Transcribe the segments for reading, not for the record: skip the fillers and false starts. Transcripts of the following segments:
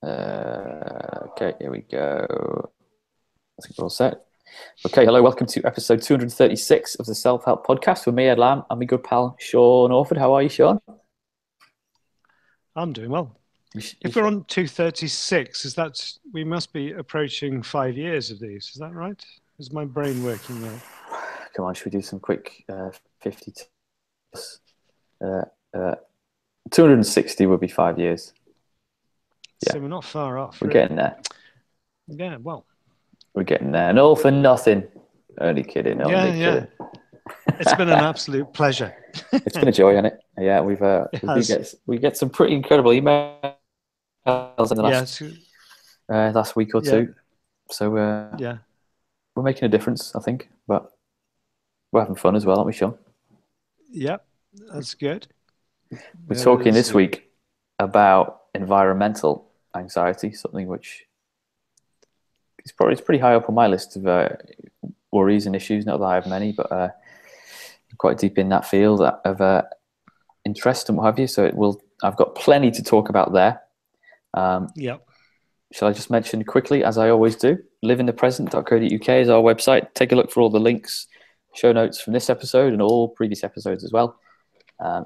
Okay, here we go. I think we're all set. Okay, hello, welcome to episode 236 of the Self-Help Podcast with me, Ed Lamb, and my good pal, Sean Orford. How are you, Sean? I'm doing well. If we're on 236, we must be approaching 5 years of these. Is that right? Is my brain working right? Come on, should we do some quick 52? 260 would be 5 years. Yeah. So we're not far off. We're getting there. Yeah, well. We're getting there. And all for nothing. Only kidding. Kidding. It's been an absolute pleasure. It's been a joy, hasn't it? Yeah, we get some pretty incredible emails in the last week or two. So we're making a difference, I think. But we're having fun as well, aren't we, Sean? Yep, that's good. We're talking this week about environmental anxiety, something which is pretty high up on my list of worries and issues. Not that I have many, but quite deep in that field of interest and what have you. So I've got plenty to talk about there. Shall I just mention quickly, as I always do, liveinthepresent.co.uk is our website. Take a look for all the links, show notes from this episode and all previous episodes as well.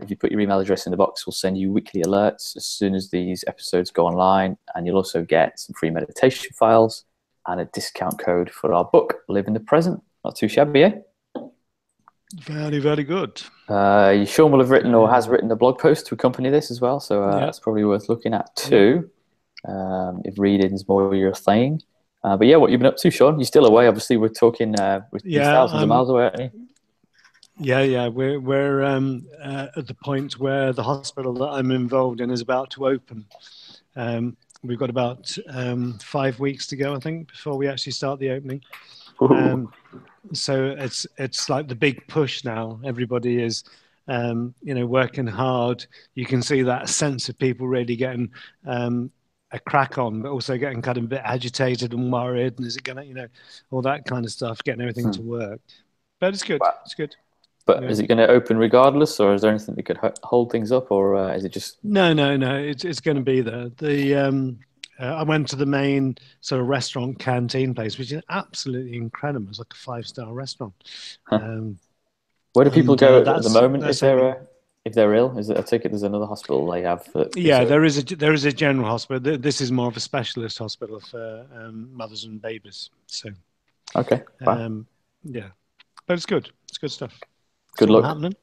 If you put your email address in the box, we'll send you weekly alerts as soon as these episodes go online, and you'll also get some free meditation files and a discount code for our book, Live in the Present. Not too shabby, eh? Very, very good. Sean will have written or has written a blog post to accompany this as well, so that's probably worth looking at too, if reading's more your thing. But yeah, what you've been up to, Sean? You're still away, obviously. We're talking thousands of miles away, aren't you? Yeah. We're at the point where the hospital that I'm involved in is about to open. We've got about 5 weeks to go, I think, before we actually start the opening. So it's like the big push now. Everybody is, working hard. You can see that sense of people really getting a crack on, but also getting kind of a bit agitated and worried. And is it going to, all that kind of stuff, getting everything to work. But it's good. Wow. It's good. But is it going to open regardless, or is there anything that could hold things up, or is it just... No. It's going to be there. I went to the main sort of restaurant canteen place, which is absolutely incredible. It's like a 5-star restaurant. Where do people go at the moment if they're ill? I take it there's another hospital they have. There is a general hospital. This is more of a specialist hospital for mothers and babies. So okay, wow. But it's good. It's good stuff. Good luck happening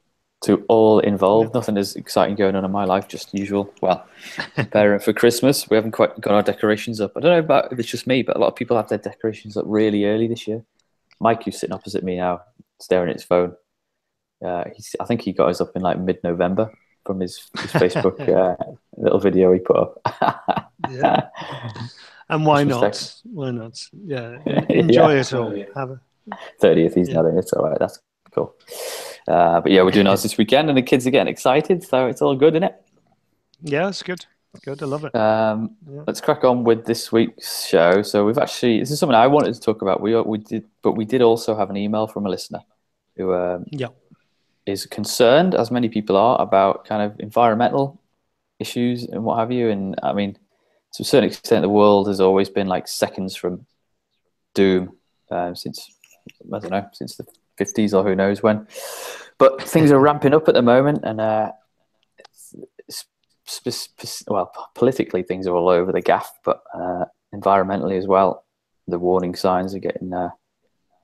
to all involved. Nothing is exciting going on in my life, just usual. Well, preparing for Christmas. We haven't quite got our decorations up. I don't know about if it's just me, but a lot of people have their decorations up really early this year. Mike, who's sitting opposite me now, staring at his phone. I think he got his up in like mid-November from his Facebook little video he put up. And why not? Why not? Yeah, enjoy it all. Have a 30th, he's not in it, so that's cool. But yeah, we're doing ours this weekend, and the kids are getting excited, so it's all good, isn't it? Yeah, it's good. Good, I love it. Let's crack on with this week's show. So this is something I wanted to talk about. We did also have an email from a listener who is concerned, as many people are, about kind of environmental issues and what have you. And I mean, to a certain extent, the world has always been like seconds from doom since the 50s or who knows when. But things are ramping up at the moment, and politically things are all over the gaff, but environmentally as well, the warning signs are getting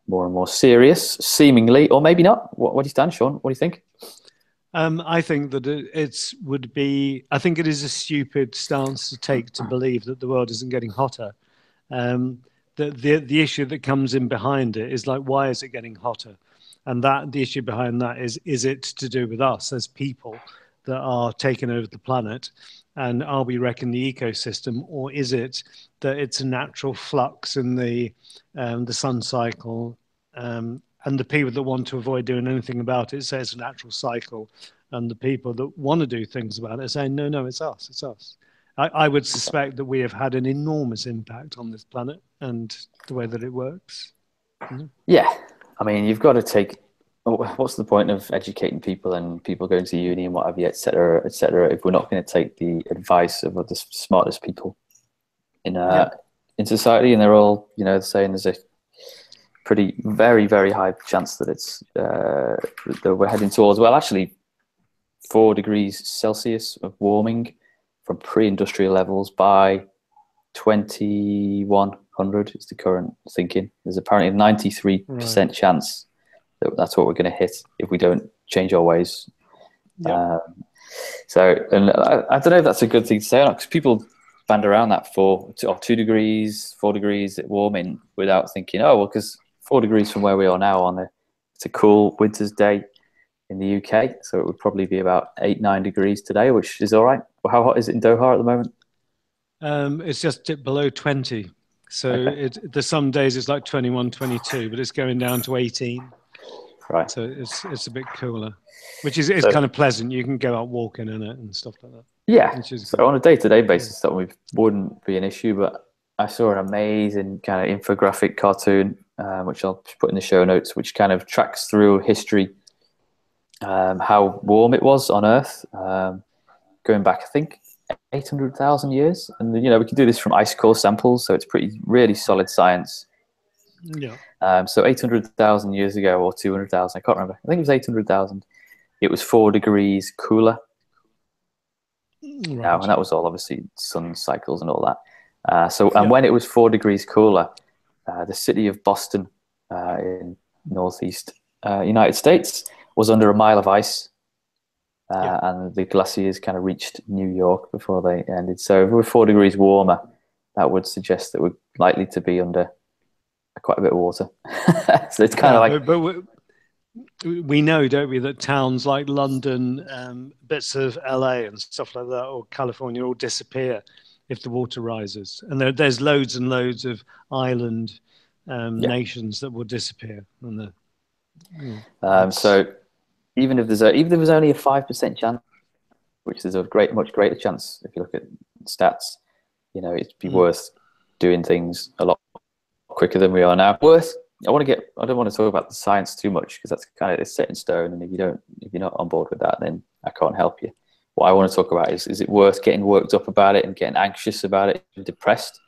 more and more serious, seemingly, or maybe not. What do you stand, Sean? What do you think? I think that I think it is a stupid stance to take to believe that the world isn't getting hotter. The issue that comes in behind it is like, why is it getting hotter? And the issue behind that is it to do with us as people that are taking over the planet? And are we wrecking the ecosystem, or is it that it's a natural flux in the sun cycle? And the people that want to avoid doing anything about it say it's a natural cycle, and the people that want to do things about it say, no, it's us. I would suspect that we have had an enormous impact on this planet and the way that it works. Mm-hmm. Yeah, I mean, you've got to take. What's the point of educating people and people going to uni and what have you, et cetera, if we're not going to take the advice of the smartest people in society, and they're all saying there's a very, very high chance that it's that we're heading towards, well, actually 4 degrees Celsius of warming from pre-industrial levels by 2100 is the current thinking. There's apparently a 93% chance that that's what we're going to hit if we don't change our ways. So, and I don't know if that's a good thing to say, because people band around that 4 degrees, 4 degrees warming without thinking, oh, well, because 4 degrees from where we are now it's a cool winter's day in the UK, so it would probably be about 8-9 degrees today, which is all right. Well, how hot is it in Doha at the moment? It's just dipped below 20. So there's some days it's like 21, 22, but it's going down to 18. Right. So it's a bit cooler, which is kind of pleasant. You can go out walking in it and stuff like that. Yeah. So on a day-to-day basis, that wouldn't be an issue. But I saw an amazing kind of infographic cartoon, which I'll put in the show notes, which kind of tracks through history, how warm it was on Earth, going back, I think, 800,000 years. And we can do this from ice core samples, so it's really solid science. Yeah. So 800,000 years ago, or 200,000, I can't remember. I think it was 800,000. It was 4 degrees cooler. Right. And that was all obviously sun cycles and all that. And when it was 4 degrees cooler, the city of Boston in northeast United States was under a mile of ice. And the glaciers kind of reached New York before they ended. So if we're 4 degrees warmer, that would suggest that we're likely to be under quite a bit of water. So it's kind of like... But we know, don't we, that towns like London, bits of LA and stuff like that, or California, all disappear if the water rises. And there's loads and loads of island nations that will disappear. So even if there's only a 5% chance, which is a much greater chance if you look at stats, it'd be worth doing things a lot quicker than we are now. I don't want to talk about the science too much, because that's it's set in stone, and if you're not on board with that, then I can't help you. What I want to talk about is it worth getting worked up about it and getting anxious about it and depressed?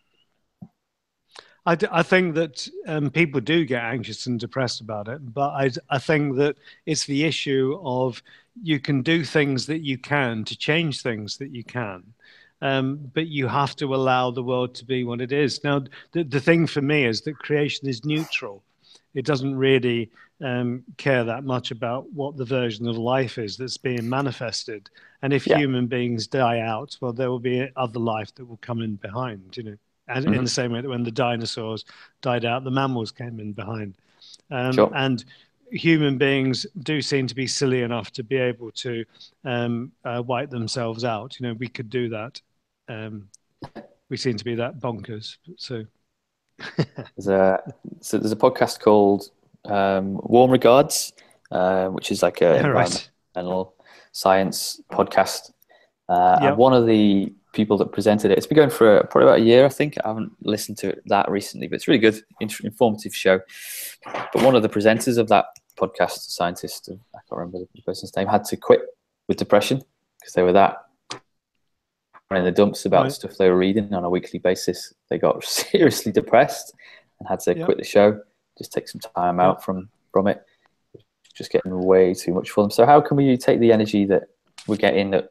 I think that people do get anxious and depressed about it, but I think that it's the issue of you can do things that you can to change things that you can. But you have to allow the world to be what it is. Now, the thing for me is that creation is neutral. It doesn't really care that much about what the version of life is that's being manifested. And if human beings die out, well, there will be other life that will come in behind, And in the same way that when the dinosaurs died out, the mammals came in behind. And human beings do seem to be silly enough to be able to wipe themselves out. We could do that. We seem to be that bonkers. So there's a podcast called Warm Regards, which is like a environmental science podcast. And one of the people that presented it, it's been going for probably about a year, I think. I haven't listened to it that recently, but it's a really good, informative show. But one of the presenters of that podcast, scientist, I can't remember the person's name, had to quit with depression because they were that in the dumps about the stuff they were reading on a weekly basis. They got seriously depressed and had to quit the show, just take some time out from it. Just getting way too much for them. So how can we take the energy that we're getting, that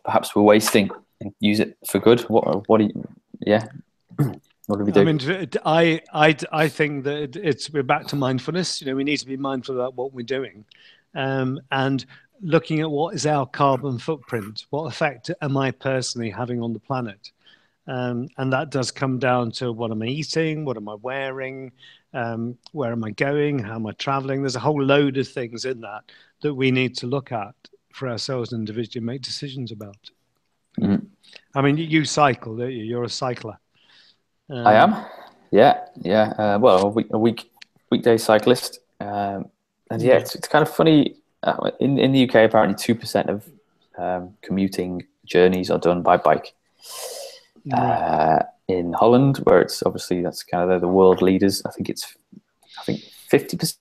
perhaps we're wasting, and use it for good? What do we do? I think that we're back to mindfulness. We need to be mindful about what we're doing, and looking at what is our carbon footprint. What effect am I personally having on the planet? And that does come down to what am I eating, what am I wearing, where am I going, how am I traveling? There's a whole load of things in that we need to look at for ourselves individually and make decisions about. Mm-hmm. I mean, you cycle, don't you? You're a cycler. I am. Yeah. Well, a weekday cyclist. And it's kind of funny. In the UK, apparently 2% of commuting journeys are done by bike. In Holland, where it's obviously that's kind of they're the world leaders. I think 50%,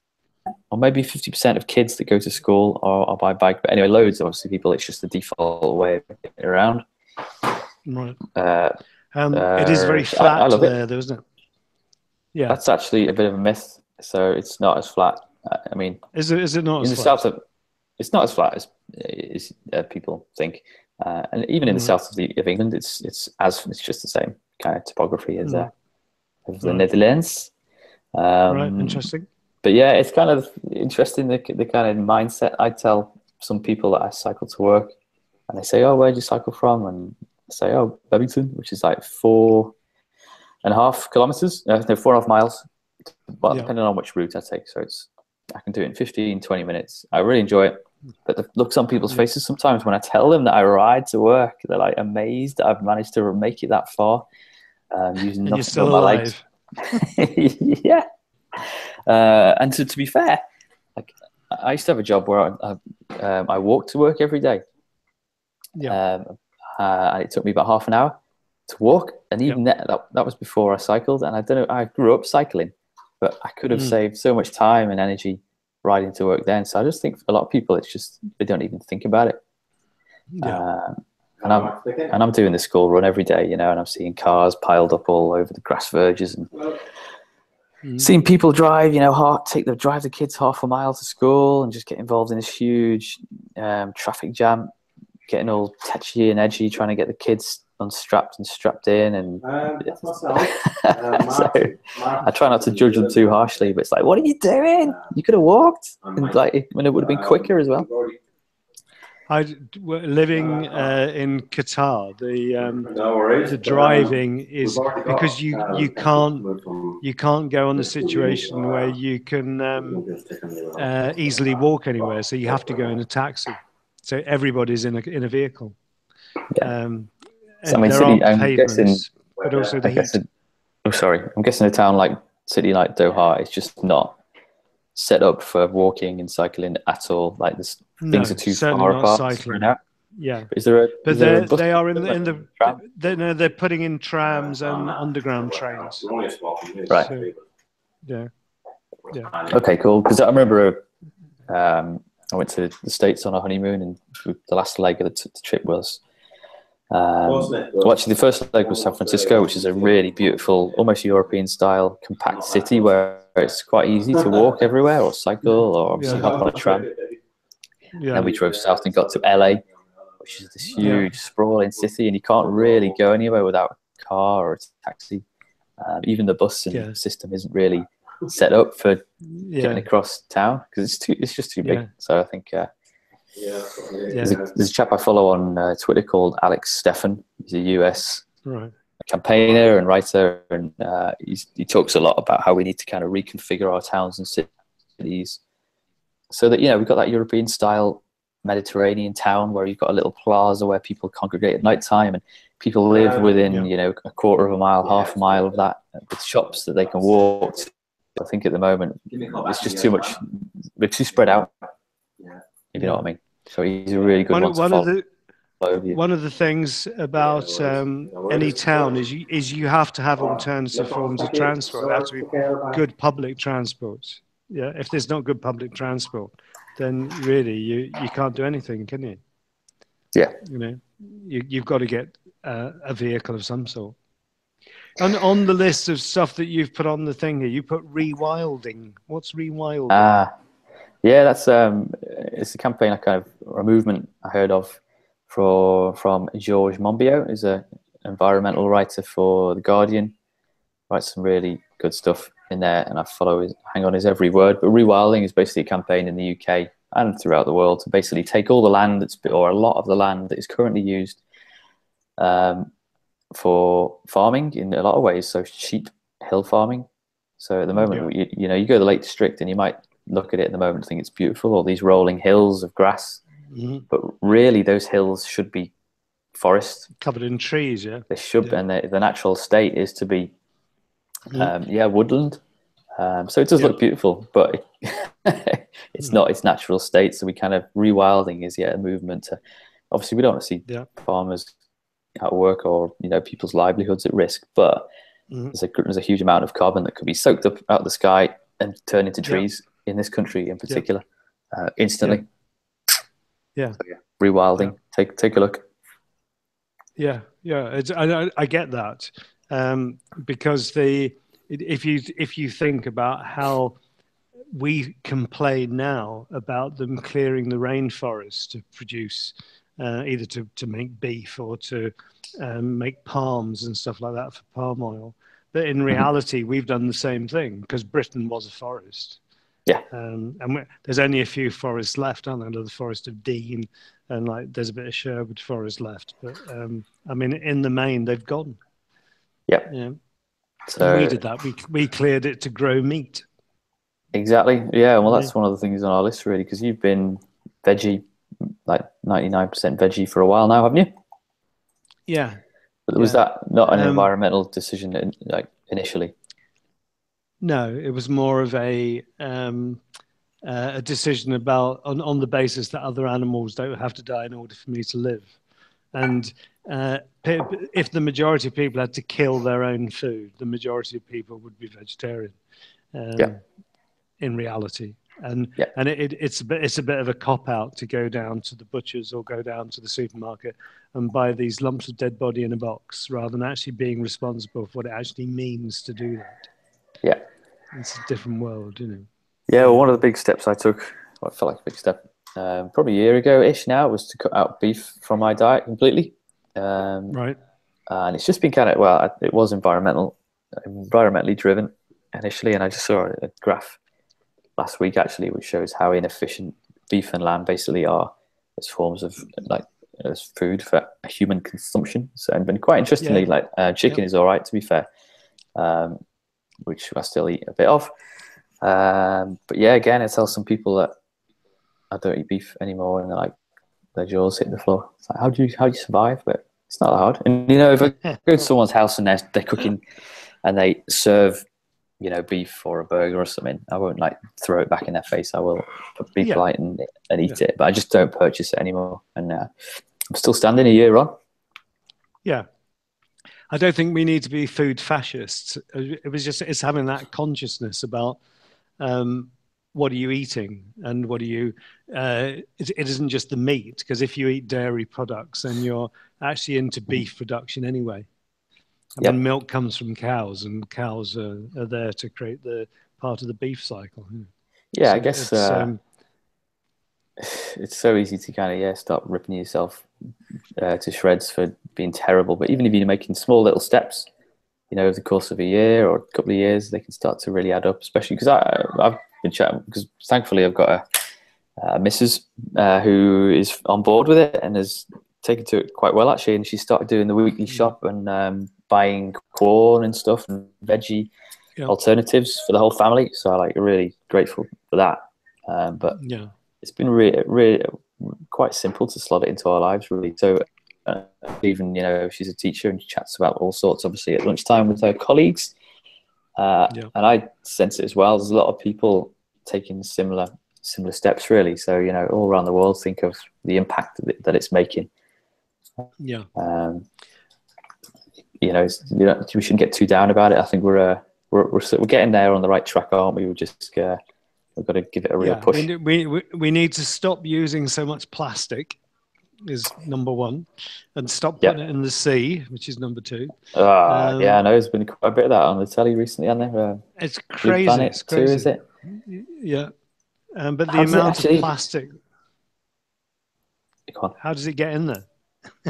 or maybe 50% of kids that go to school are by bike. But anyway, loads obviously people. It's just the default way of getting around. Right. Uh, It is very I flat love it. there, isn't it? Yeah. That's actually a bit of a myth. So it's not as flat. I mean, Is it not in as the flat? south of, it's not as flat as people think. And even in the Right. south of England, it's just the same kind of topography as Right. of the Right. Netherlands. Right. Um, Interesting. but yeah, it's kind of interesting the kind of mindset. I tell some people that I cycle to work, and they say, "Oh, where do you cycle from?" And I say, "Oh, Birmingham," which is like 4.5 kilometers. No, 4.5 miles, but Yeah. depending on which route I take. So I can do it in 15, 20 minutes. I really enjoy it. But the looks on people's Yeah. faces sometimes when I tell them that I ride to work, they're like amazed that I've managed to make it that far using And you're nothing but still my legs. alive. Yeah. And to be fair, like I used to have a job where I walked to work every day. Yeah. And it took me about half an hour to walk, and Yeah. even that was before I cycled. And I don't know, I grew up cycling, but I could have Mm. saved so much time and energy riding to work then. So I just think for a lot of people, it's just they don't even think about it. Yeah. And I'm doing the school run every day, you know, and I'm seeing cars piled up all over the grass verges and seeing people drive, you know, drive the kids half a mile to school and just get involved in this huge traffic jam, getting all tetchy and edgy, trying to get the kids unstrapped and strapped in. And that's myself. so I try not to judge them too harshly, but it's like, what are you doing? You could have walked, and like, when it would have been quicker as well. Living in Qatar, the driving is because you can't go on the situation where you can easily walk anywhere, so you have to go in a taxi. So everybody's in a vehicle. Yeah. So, I And mean, there city. aren't I'm guessing. pavements, but also the heat. Oh, sorry. I'm guessing a town like city like Doha is just not set up for walking and cycling at all. Like things are too certainly far not apart. cycling. Yeah, Is there a bus they are system, tram? they're putting in trams and underground trains. Right. So, yeah. Okay, cool. Because I remember I went to the States on a honeymoon, and the last leg of the trip was well, actually, the first leg was San Francisco, which is a really beautiful, almost European style, compact city where it's quite easy to walk everywhere or cycle or obviously hop on a tram. Yeah. Then we drove south and got to LA, which is this huge, sprawling city, and you can't really go anywhere without a car or a taxi. Even the bus system isn't really set up for getting across town because it's just too big. So I think there's a chap I follow on Twitter called Alex Steffen. He's a US campaigner and writer, and he talks a lot about how we need to kind of reconfigure our towns and cities so that, you know, we've got that European style Mediterranean town where you've got a little plaza where people congregate at night time and people live within, you know, a quarter of a mile, half a mile of that, with shops that they can walk to. I think at the moment it's just too much. We're too spread out, if you know what I mean. So he's a really good one to follow. One of the things about any town is you have to have alternative forms of transport. There have to be good public transport. Yeah, if there's not good public transport, then really you can't do anything, can you? Yeah. You know, you've got to get a vehicle of some sort. And on the list of stuff that you've put on the thing here, you put rewilding. What's rewilding? Yeah, that's it's a campaign, a movement I heard of from Georges Monbiot, who's an environmental writer for The Guardian. Writes some really good stuff in there, and I hang on his every word. But rewilding is basically a campaign in the UK and throughout the world to basically take all the land or a lot of the land that is currently used for farming in a lot of ways. So sheep, hill farming. So at the moment, you know, you go to the Lake District and you might look at it at the moment and think it's beautiful, all these rolling hills of grass. But really, those hills should be forest. Covered in trees, yeah. They should, and the natural state is to be, woodland. So it does look beautiful, but it's not its natural state. So we kind of rewilding is a movement to. Obviously, we don't want to see farmers at work or, you know, people's livelihoods at risk, but there's a huge amount of carbon that could be soaked up out of the sky and turned into trees in this country in particular instantly. Yeah. So, rewilding. Take a look. Yeah, yeah, I get that, because if you think about how we complain now about them clearing the rainforest to produce either to make beef or to make palms and stuff like that for palm oil, but in Mhm. reality, we've done the same thing because Britain was a forest. Yeah, And there's only a few forests left, aren't there? The forest of Dean, and like there's a bit of Sherwood forest left. But I mean, in the main, they've gone. yeah. Yeah, and we So did that. We cleared it to grow meat. exactly, yeah. Well, Yeah, that's one of the things on our list really, because you've been veggie, like 99% veggie for a while now, haven't you? yeah, But was yeah. that not an Um, environmental decision like initially? no, it was more of a decision about on the basis that other animals don't have to die in order for me to live. And if the majority of people had to kill their own food, the majority of people would be vegetarian. Yeah, Um, in reality. And yeah, it's a bit of a cop out to go down to the butchers or go down to the supermarket and buy these lumps of dead body in a box rather than actually being responsible for what it actually means to do that. yeah, It's a different world, you know. yeah. Well, Yeah. one of the big steps I took, well, I felt like a big step, probably a year ago ish now, was to cut out beef from my diet completely. Um, Right. and it's just been kind of, well, it was environmentally driven initially, and I just saw a graph last week actually, which shows how inefficient beef and lamb basically are as forms of like as food for human consumption. So, and quite interestingly, Yeah. like chicken Yep. is all right to be fair, um, which I still eat a bit of. But yeah, again, I tell some people that I don't eat beef anymore, and they're like their jaws hit the floor. It's like, how do you survive? But it's not that hard. And you know, if I go to someone's house and they're cooking and they serve beef or a burger or something, I won't like throw it back in their face. I will be Yeah. polite and Yeah. eat it, but I just don't purchase it anymore. And I'm still standing a year on. Yeah. I don't think we need to be food fascists. It's having that consciousness about um, what are you eating and what are you it isn't just the meat, because if you eat dairy products then you're actually into beef production anyway. I mean, Yep. milk comes from cows and cows are there to create the part of the beef cycle. Yeah, I So guess it's it's so easy to kind of start ripping yourself to shreds for being terrible. But even if you're making small little steps, over the course of a year or a couple of years, they can start to really add up. Especially because I've been chatting, because thankfully I've got a missus who is on board with it and has taken to it quite well actually, and she started doing the weekly shop and buying corn and stuff and veggie yeah, alternatives for the whole family. So I like really grateful for that. But yeah, it's been really quite simple to slot it into our lives really. So even she's a teacher and she chats about all sorts obviously at lunchtime with her colleagues, yeah, and I sense it as well. There's a lot of people taking similar steps really. So all around the world, think of the impact that it's making. yeah. um, we shouldn't get too down about it. I think we're getting there on the right track, aren't we? We've got to give it a real Yeah, push. we need to stop using so much plastic is number one, and stop Yeah. putting it in the sea, which is number two. Yeah, I know there's been quite a bit of that on the telly recently, hasn't there? It's Blue crazy. Planet It's 2, is crazy. it? Yeah. But the How does it amount of actually? plastic, Come on. how does it get in there?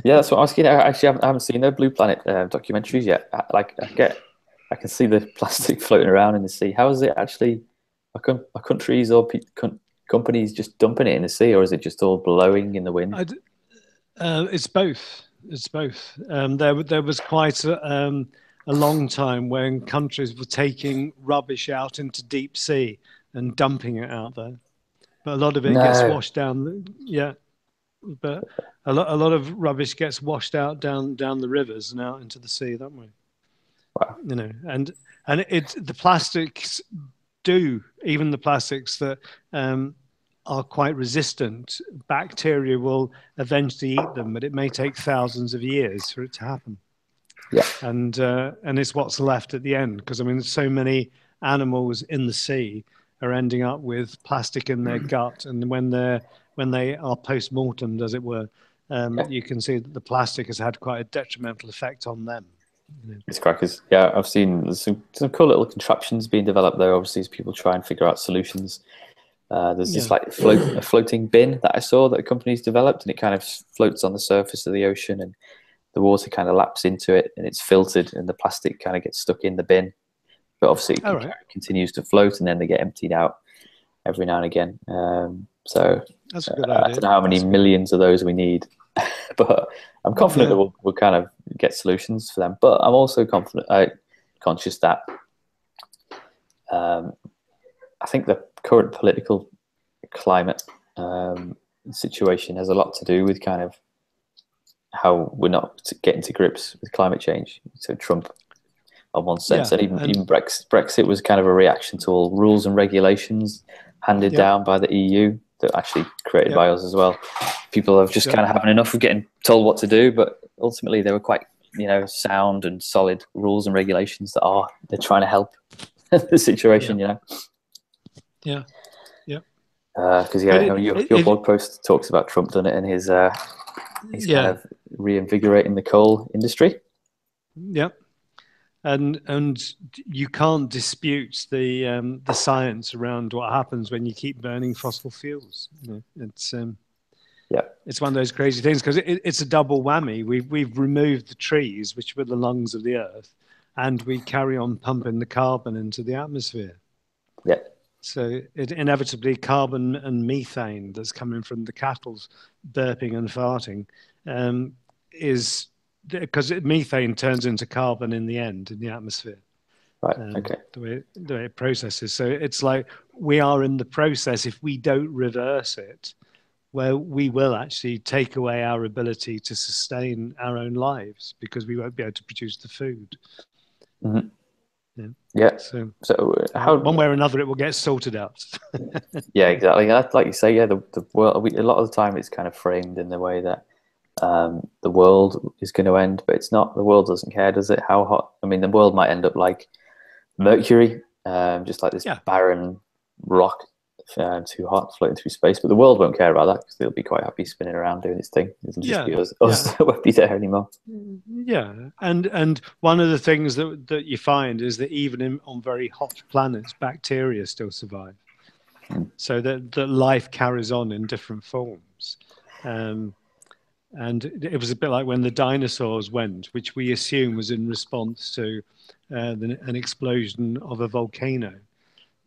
Yeah, that's what I was asking. I haven't seen the Blue Planet documentaries yet. Like, I can see the plastic floating around in the sea. How is it actually? Are countries or companies just dumping it in the sea, or is it just all blowing in the wind? It's both. It's both. There was quite a long time when countries were taking rubbish out into deep sea and dumping it out there. But a lot of it gets No. washed down. Yeah, but a lot of rubbish gets washed out down the rivers and out into the sea that way. Wow. And it's the plastics do, even the plastics that are quite resistant, bacteria will eventually eat them, but it may take thousands of years for it to happen. Yeah. And it's what's left at the end, because I mean, so many animals in the sea are ending up with plastic in their gut, and when they are post-mortemed, as it were, you can see that the plastic has had quite a detrimental effect on them. It's crackers. Yeah, I've seen some cool little contraptions being developed there. Obviously, as people try and figure out solutions. There's this like a floating bin that I saw that a company's developed, and it kind of floats on the surface of the ocean, and the water kind of laps into it, and it's filtered, and the plastic kind of gets stuck in the bin. But obviously, it continues to float, and then they get emptied out every now and again. So that's a good idea. I don't know how many millions of those we need, but I'm confident that we'll kind of get solutions for them. But I'm also conscious that I think the current political climate situation has a lot to do with kind of how we're not getting to grips with climate change. So Trump, in one sense, and even Brexit was kind of a reaction to all rules and regulations handed down by the EU that actually created by us as well. People are just kind of having enough of getting told what to do, but ultimately they were quite, sound and solid rules and regulations they're trying to help the situation, Yeah. Because your blog post talks about Trump, doesn't it, and his kind of reinvigorating the coal industry. Yeah. And you can't dispute the science around what happens when you keep burning fossil fuels. It's it's one of those crazy things because it's a double whammy. We've removed the trees, which were the lungs of the earth, and we carry on pumping the carbon into the atmosphere. Yeah. So it inevitably carbon and methane that's coming from the cattle's burping and farting is. Because methane turns into carbon in the end in the atmosphere. Right. Okay. The way it processes. So it's like we are in the process. If we don't reverse it, well, we will actually take away our ability to sustain our own lives because we won't be able to produce the food. Mm-hmm. Yeah. So how one way or another, it will get sorted out. Yeah, exactly. Like you say, the world. A lot of the time, it's kind of framed in the way that the world is going to end, but it's not. The world doesn't care, does it? How hot? I mean, the world might end up like Mercury, just like this barren rock, too hot, floating through space. But the world won't care about that because they'll be quite happy spinning around doing its thing. It'll just be us that won't be there anymore. Yeah, and one of the things that you find is that even on very hot planets, bacteria still survive, so that life carries on in different forms. And it was a bit like when the dinosaurs went, which we assume was in response to an explosion of a volcano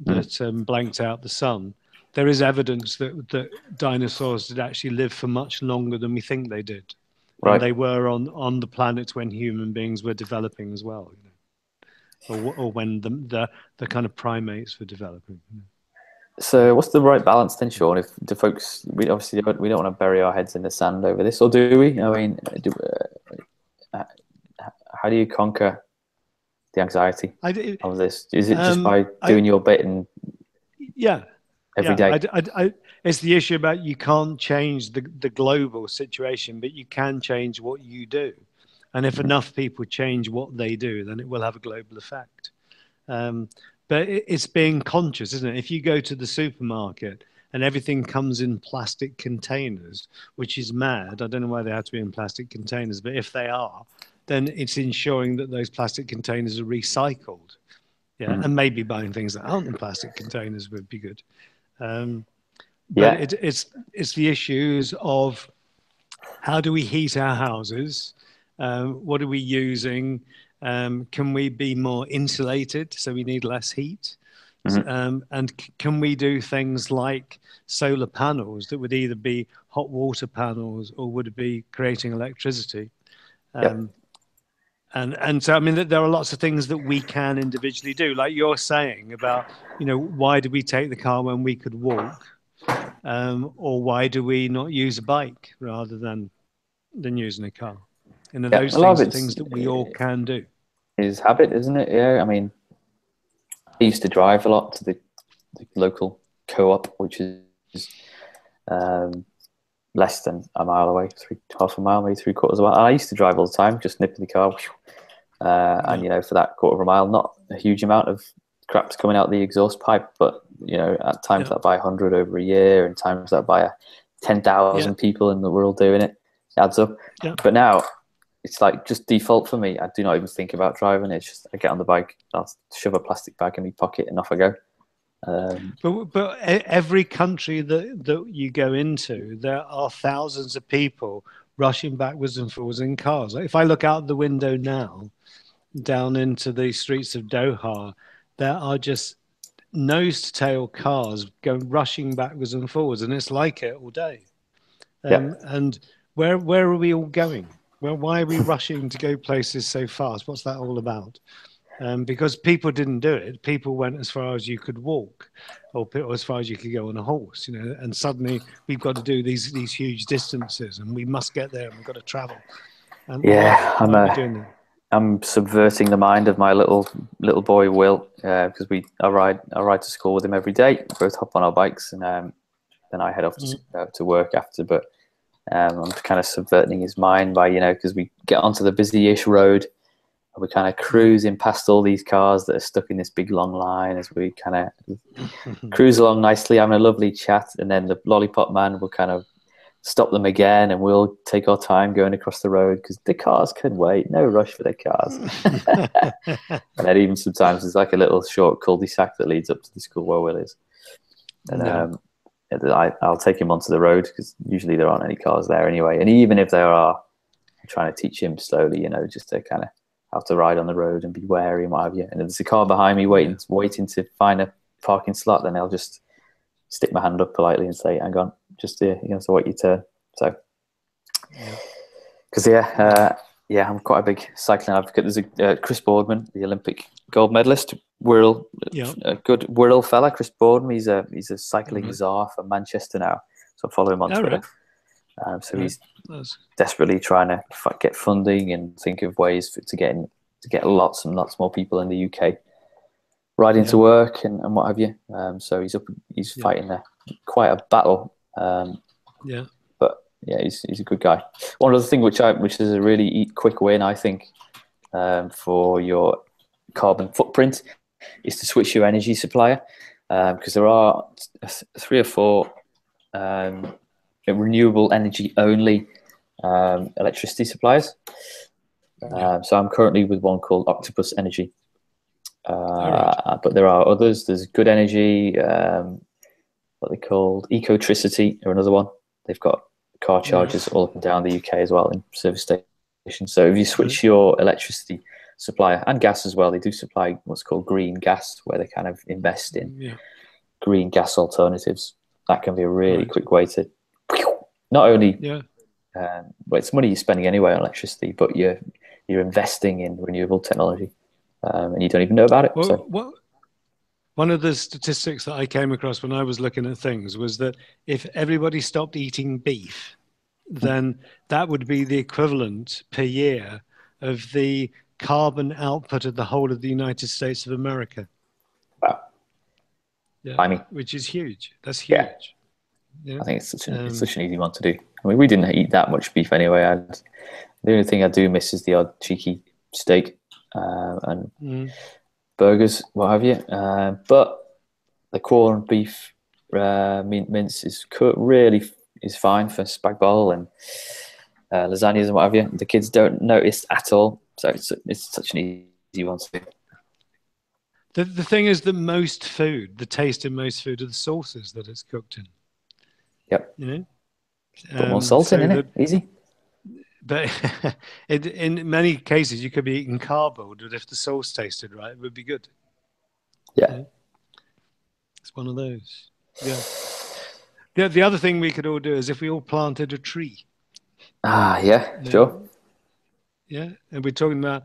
that blanked out the sun. There is evidence that dinosaurs did actually live for much longer than we think they did. Right. And they were on the planet when human beings were developing as well, or when the kind of primates were developing. So what's the right balance then, Sean? If the folks, we don't want to bury our heads in the sand over this, or do we? I mean, how do you conquer the anxiety of this? Is it just by doing your bit and every day? It's the issue about you can't change the global situation, but you can change what you do. And if enough people change what they do, then it will have a global effect. But it's being conscious, isn't it? If you go to the supermarket and everything comes in plastic containers, which is mad. I don't know why they have to be in plastic containers, but if they are, then it's ensuring that those plastic containers are recycled. Yeah, and maybe buying things that aren't in plastic containers would be good. But it's the issues of how do we heat our houses? What are we using? Can we be more insulated so we need less heat? And can we do things like solar panels that would either be hot water panels or would it be creating electricity? And so, I mean, there are lots of things that we can individually do, like you're saying about, why do we take the car when we could walk? Or why do we not use a bike rather than using a car? Those things are things that we all can do. Is habit, isn't it? Yeah, I mean, I used to drive a lot to the local co-op, which is less than a mile away, half a mile, maybe 3/4 of a mile. And I used to drive all the time, just nipping the car, and for that 1/4 of a mile, not a huge amount of crap's coming out the exhaust pipe, but at times that by 100 over a year, and times that by 10,000 people in the world doing it. adds up. Yeah. But now it's like just default for me. I do not even think about driving. It's just I get on the bike, I'll shove a plastic bag in my pocket, and off I go. But every country that you go into, there are thousands of people rushing backwards and forwards in cars. Like if I look out the window now, down into the streets of Doha, there are just nose to tail cars going rushing backwards and forwards, and it's like it all day. And where are we all going? Well, why are we rushing to go places so fast? What's that all about? Because people didn't do it. People went as far as you could walk, or as far as you could go on a horse. And suddenly we've got to do these huge distances, and we must get there, and we've got to travel. And yeah, why are we doing that? I'm subverting the mind of my little boy Will, because I ride to school with him every day. We both hop on our bikes, and then I head off to work after. But I'm kind of subverting his mind by because we get onto the busy-ish road. We're kind of cruising past all these cars that are stuck in this big long line as we kind of cruise along nicely, having a lovely chat. And then the lollipop man will kind of stop them again, and we'll take our time going across the road because the cars can wait. No rush for the cars. And then even sometimes there's like a little short cul-de-sac that leads up to the school where Will is. And I'll take him onto the road because usually there aren't any cars there anyway. And even if there are, I'm trying to teach him slowly, just to kind of how to ride on the road and be wary and what have you. And if there's a car behind me waiting to find a parking slot, then I'll just stick my hand up politely and say, hang on, just here, so wait your turn. So, because I'm quite a big cycling advocate. There's a Chris Boardman, the Olympic gold medalist, Wirral, a good Wirral fella, Chris Boardman. He's a cycling czar for Manchester now, so I follow him on Twitter. Right. So he's desperately trying to get funding and think of ways to get lots and lots more people in the UK riding to work and what have you. So he's fighting quite a battle. But he's a good guy. One other thing which is a really quick win, I think, for your carbon footprint is to switch your energy supplier, because there are 3 or 4 renewable energy only electricity suppliers. So I'm currently with one called Octopus Energy. But there are others. There's Good Energy, what they called Ecotricity, or another one. They've got car chargers all up and down the UK as well in service stations. So if you switch your electricity supplier and gas as well, they do supply what's called green gas, where they kind of invest in green gas alternatives. That can be a really quick way to not only well, it's money you're spending anyway on electricity, but you're investing in renewable technology, and you don't even know about it. One of the statistics that I came across when I was looking at things was that if everybody stopped eating beef, then that would be the equivalent per year of the carbon output of the whole of the United States of America. Wow. Which is huge. That's huge. Yeah. I think it's such an easy one to do. I mean, we didn't eat that much beef anyway. The only thing I do miss is the odd cheeky steak and burgers, what have you. But the corned beef mince is fine for spag bol and lasagnas and what have you. The kids don't notice at all, so it's such an easy one to do. The thing is that most food, the taste in most food, are the sauces that it's cooked in. Yep. Put more salt in it. Easy. But in many cases, you could be eating cardboard, but if the sauce tasted right, it would be good. Yeah. It's one of those. Yeah. The other thing we could all do is if we all planted a tree. Sure. Yeah, and we're talking about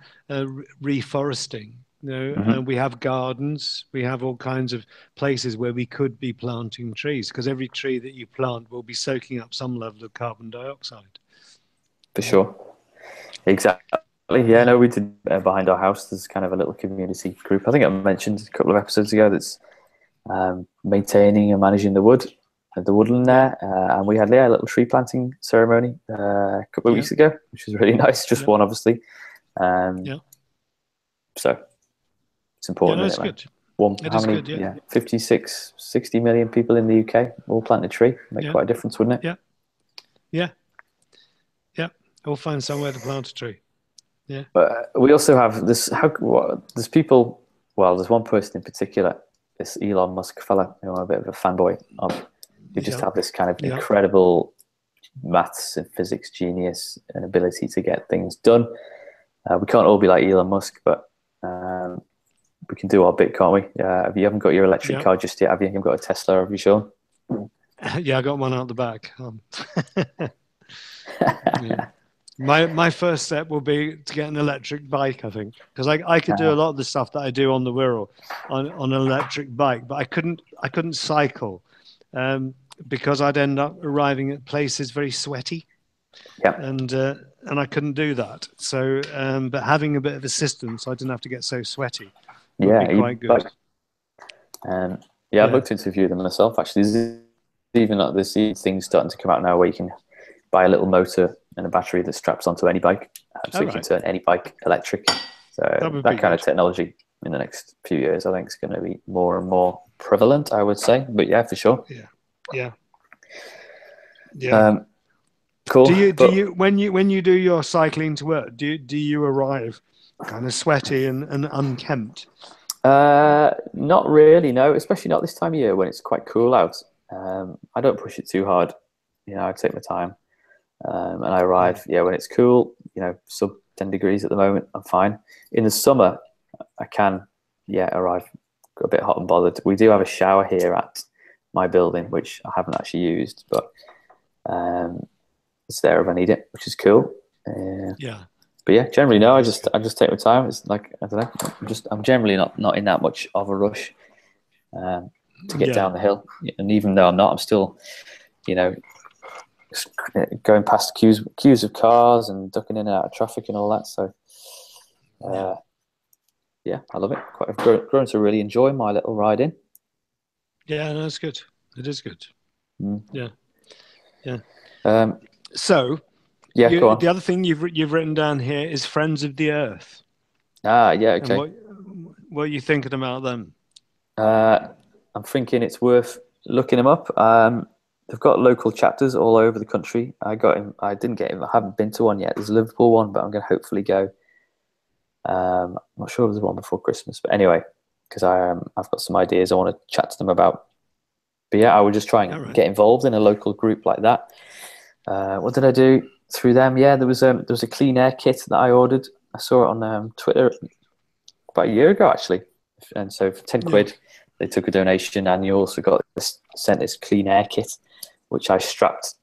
reforesting. And we have gardens, we have all kinds of places where we could be planting trees, because every tree that you plant will be soaking up some level of carbon dioxide. For sure. Exactly. Yeah, no, we did behind our house. There's kind of a little community group. I think I mentioned a couple of episodes ago that's maintaining and managing the woodland there. And we had a little tree planting ceremony a couple of weeks ago, which was really nice. Just one, obviously. So it's important. That's good. Good. 56, 60 million people in the UK all plant a tree. Make quite a difference, wouldn't it? Yeah. We'll find somewhere to plant a tree. Yeah. But we also have this. There's people. Well, there's one person in particular, this Elon Musk fella, who I'm a bit of a fanboy of, who just have this kind of incredible maths and physics genius and ability to get things done. We can't all be like Elon Musk, but we can do our bit, can't we? You haven't got your electric car just yet, have you? You've got a Tesla, have you, Sean? Yeah, I got one out the back. Yeah. My first step will be to get an electric bike, I think, because I could do a lot of the stuff that I do on the Wirral on an electric bike, but I couldn't cycle because I'd end up arriving at places very sweaty, and I couldn't do that. So, but having a bit of assistance, so I didn't have to get so sweaty, would be quite good. I've looked into a few of them myself. Actually, there's even things starting to come out now where you can buy a little motor and a battery that straps onto any bike, so you can turn any bike electric. So that kind of technology in the next few years, I think, is going to be more and more prevalent, I would say. But yeah, for sure. Yeah. Cool. Do you when you do your cycling to work, do you arrive kind of sweaty and unkempt? Not really, no. Especially not this time of year when it's quite cool out. I don't push it too hard. I take my time. And I arrive, when it's cool, sub 10 degrees at the moment, I'm fine. In the summer, I can, arrive a bit hot and bothered. We do have a shower here at my building, which I haven't actually used, but it's there if I need it, which is cool. But yeah, generally, no, I just take my time. It's like, I don't know, I'm generally not in that much of a rush to get down the hill. And even though I'm not, I'm still, going past queues of cars and ducking in and out of traffic and all that. So, I love it. I've grown to really enjoy my little ride in. Yeah, no, it's good. It is good. Yeah. So, go on. The other thing you've written down here is Friends of the Earth. Okay. And what are you thinking about them? I'm thinking it's worth looking them up. They've got local chapters all over the country. I didn't get him. I haven't been to one yet. There's a Liverpool one, but I'm going to hopefully go. I'm not sure if there's one before Christmas, but anyway, because I've got some ideas I want to chat to them about. But yeah, I would just try and get involved in a local group like that. What did I do through them? Yeah, there was a clean air kit that I ordered. I saw it on Twitter about a year ago, actually. And so for 10 quid, they took a donation, and you also got sent this clean air kit, which I strapped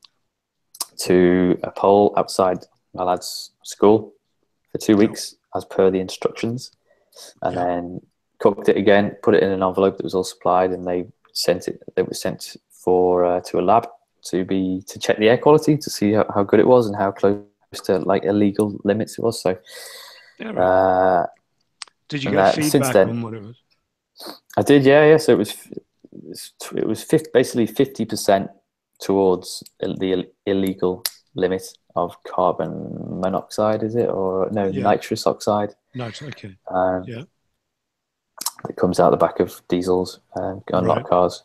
to a pole outside my lad's school for 2 weeks, as per the instructions, and then cooked it again, put it in an envelope that was all supplied, and they sent it. It was sent to a lab to check the air quality, to see how good it was and how close to like illegal limits it was. So, did you get feedback on what it was? I did, yeah. So it was basically 50% towards the illegal limit of carbon monoxide, is it, or no, nitrous oxide? Okay. That comes out the back of diesels on a lot of cars.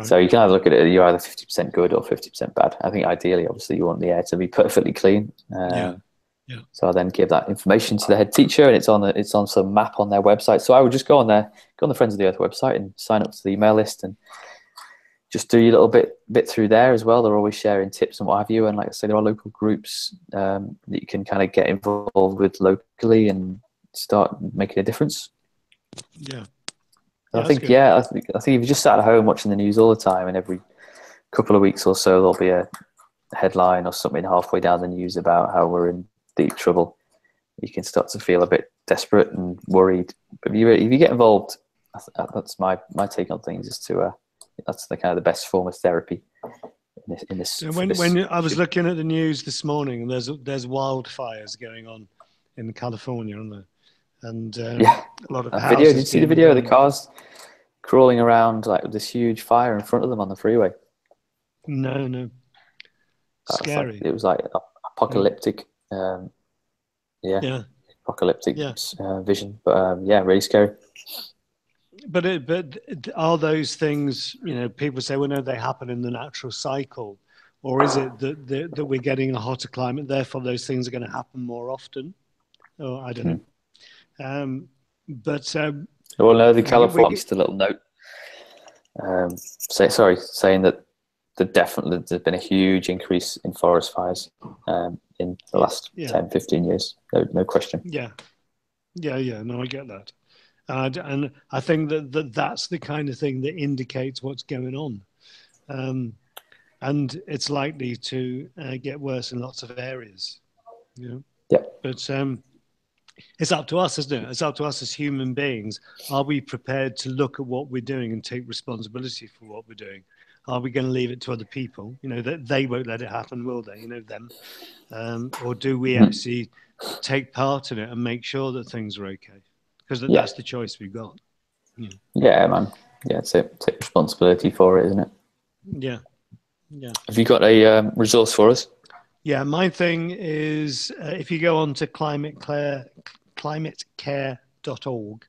So you can have a look at it. You're either 50% good or 50% bad. I think ideally, obviously, you want the air to be perfectly clean. So I then give that information to the head teacher, and it's on some map on their website. So I would just go on the Friends of the Earth website and sign up to the email list, and just do your little bit through there as well. They're always sharing tips and what have you. And like I say, there are local groups that you can kind of get involved with locally and start making a difference. I think if you just sat at home watching the news all the time, and every couple of weeks or so there'll be a headline or something halfway down the news about how we're in deep trouble, you can start to feel a bit desperate and worried. But if you get involved, that's my take on things. Is to that's the kind of the best form of therapy. In this, when I was looking at the news this morning, and there's wildfires going on in California, aren't there? And a lot of houses. Did you see the video of the cars crawling around like with this huge fire in front of them on the freeway? No. Scary. It was like apocalyptic. Apocalyptic vision, but really scary. But are those things? People say, well, no, they happen in the natural cycle. or is it that we're getting a hotter climate, therefore those things are going to happen more often? Oh, I don't know. Well, no, the California, just a little note. Saying that there's been a huge increase in forest fires in the last 10, 15 years. No question. Yeah. No, I get that. And I think that's the kind of thing that indicates what's going on. And it's likely to get worse in lots of areas. Yeah. But it's up to us, isn't it? It's up to us as human beings. Are we prepared to look at what we're doing and take responsibility for what we're doing? Are we going to leave it to other people? That they won't let it happen, will they? Them. Or do we actually take part in it and make sure that things are okay? Because that's the choice we've got. Yeah, man. Yeah, take responsibility for it, isn't it? Yeah. Have you got a resource for us? Yeah, my thing is if you go on to climatecare.org,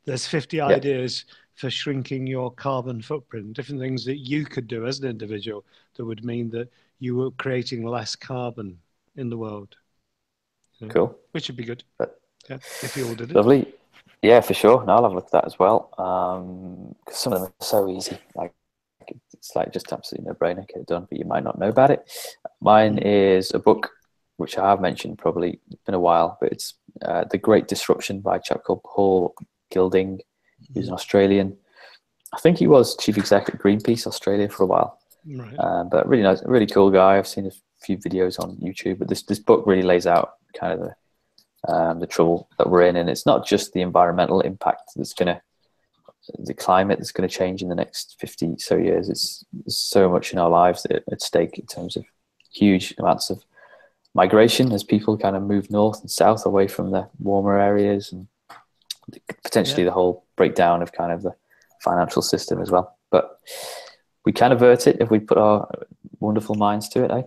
there's 50 ideas for shrinking your carbon footprint, different things that you could do as an individual that would mean that you were creating less carbon in the world. Cool. Which would be good. If you all did it. Lovely. Yeah, for sure. And I'll have a look at that as well. Because some of them are so easy. It's just absolutely no brainer, get it done, but you might not know about it. Mine is a book which I have mentioned, probably been a while, but it's The Great Disruption by a chap called Paul Gilding. He's an Australian. I think he was chief executive at Greenpeace Australia for a while. Right. But really nice, really cool guy. I've seen a few videos on YouTube, but this book really lays out kind of the trouble that we're in, and it's not just the environmental impact the climate that's going to change in the next 50 so years. There's so much in our lives at stake in terms of huge amounts of migration as people kind of move north and south away from the warmer areas, and potentially the whole breakdown of kind of the financial system as well. But we can avert it if we put our wonderful minds to it, eh?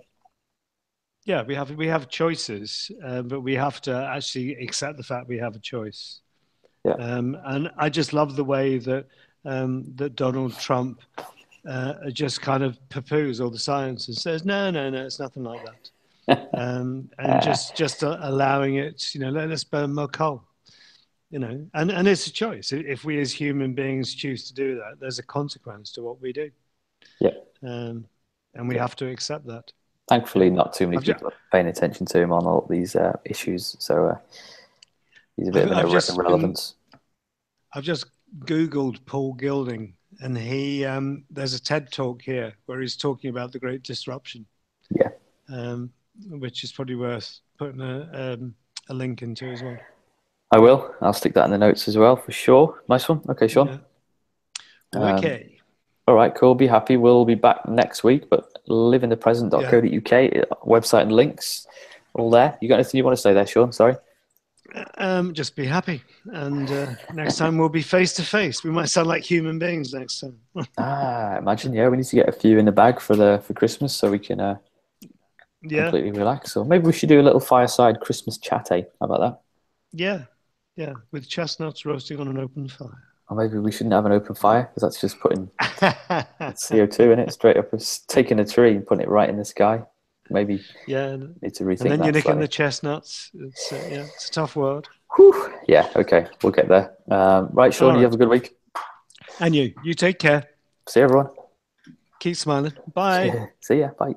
Yeah, we have choices, but we have to actually accept the fact we have a choice. Yeah. And I just love the way that Donald Trump just kind of poo-poos all the science and says, no, it's nothing like that. And just allowing it, let's burn more coal, and it's a choice. If we as human beings choose to do that, there's a consequence to what we do. Yeah. And we have to accept that. Thankfully, not too many people are paying attention to him on all these issues, so he's a bit of an irrelevance. I've just Googled Paul Gilding, and there's a TED talk here where he's talking about the Great Disruption. Yeah. Which is probably worth putting a link into as well. I will. I'll stick that in the notes as well, for sure. Nice one. Okay, Sean. Yeah. Okay. All right, cool. Be happy. We'll be back next week, but liveinthepresent.co.uk, website and links, all there. You got anything you want to say there, Sean? Sorry. Just be happy. And next time we'll be face to face. We might sound like human beings next time. Imagine. Yeah, we need to get a few in the bag for Christmas so we can completely relax. Or maybe we should do a little fireside Christmas chat, eh? How about that? Yeah. With chestnuts roasting on an open fire. Or maybe we shouldn't have an open fire because that's just putting CO2 in it straight up. It's taking a tree and putting it right in the sky. Maybe need to rethink that. And then you're nicking the chestnuts. It's a tough world. Whew. Yeah, okay. We'll get there. Right, Sean, you have a good week. And you take care. See you, everyone. Keep smiling. Bye. See ya. Bye.